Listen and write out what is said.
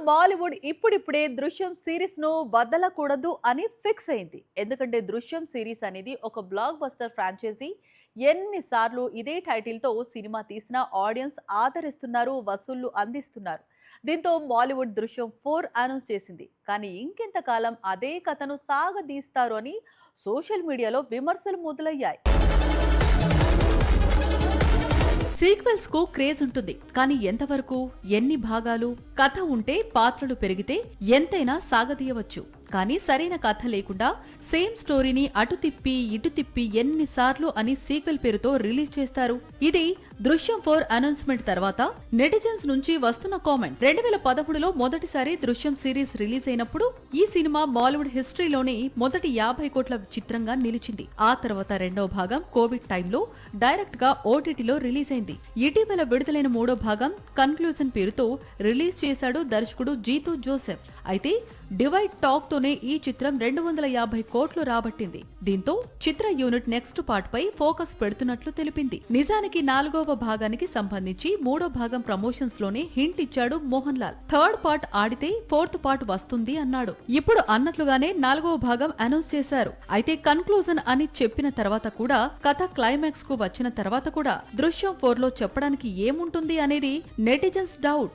బాలీవుడ్ ఇప్పుడిప్పుడే దృశ్యం సిరీస్ ను వదలకూడదు అని ఫిక్స్ అయింది. ఎందుకంటే దృశ్యం సిరీస్ అనేది ఒక బ్లాక్ బస్టర్ ఫ్రాంచైజీ. ఎన్నిసార్లు ఇదే టైటిల్ తో సినిమా తీసినా ఆడియన్స్ ఆదరిస్తున్నారు, వసూళ్లు అందిస్తున్నారు. దీంతో బాలీవుడ్ దృశ్యం 4 అనౌన్స్ చేసింది. కానీ ఇంకెంతకాలం అదే కథను సాగదీస్తారు అని సోషల్ మీడియాలో విమర్శలు మొదలయ్యాయి. సీక్వెల్స్ కు క్రేజ్ ఉంటుంది, కానీ ఎంతవరకు, ఎన్ని భాగాలు, కథ ఉంటే పాత్రలు పెరిగితే ఎంతైనా సాగదీయవచ్చు. కానీ సరైన కథ లేకుండా సేమ్ స్టోరీని అటు తిప్పి ఇటు తిప్పి ఎన్నిసార్లు అని సీక్వెల్ పేరుతో రిలీజ్ చేస్తారు. ఇది దృశ్యం 4 అనౌన్స్మెంట్ తర్వాత నెటిజన్స్ నుంచి వస్తున్న కామెంట్స్. 2013లో మొదటిసారి దృశ్యం సిరీస్ రిలీజ్ అయినప్పుడు ఈ సినిమా బాలీవుడ్ హిస్టరీలోనే మొదటి 50 కోట్ల చిత్రంగా నిలిచింది. ఆ తర్వాత రెండో భాగం కోవిడ్ టైంలో డైరెక్ట్ గా ఓటీటీలో రిలీజ్ అయింది. ఇటీవల విడుదలైన మూడో భాగం కన్క్లూజన్ పేరుతో రిలీజ్ చేశాడు దర్శకుడు జీతూ జోసెఫ్. అయితే డివైడ్ టాక్ తోనే ఈ చిత్రం 250 కోట్లు రాబట్టింది. దీంతో చిత్ర యూనిట్ నెక్స్ట్ పార్ట్ పై ఫోకస్ పెడుతున్నట్లు తెలిపింది. నిజానికి 4వ భాగానికి సంబంధించి మూడో భాగం ప్రమోషన్స్ లోనే హింట్ ఇచ్చాడు మోహన్ లాల్. థర్డ్ పార్ట్ ఆడితే 4th పార్ట్ వస్తుంది అన్నాడు. ఇప్పుడు అన్నట్లుగానే 4వ భాగం అనౌన్స్ చేశారు. అయితే కన్క్లూజన్ అని చెప్పిన తర్వాత కూడా, కథ క్లైమాక్స్ కు వచ్చిన తర్వాత కూడా దృశ్యం 4లో చెప్పడానికి ఏముంటుంది అనేది నెటిజన్స్ డౌట్.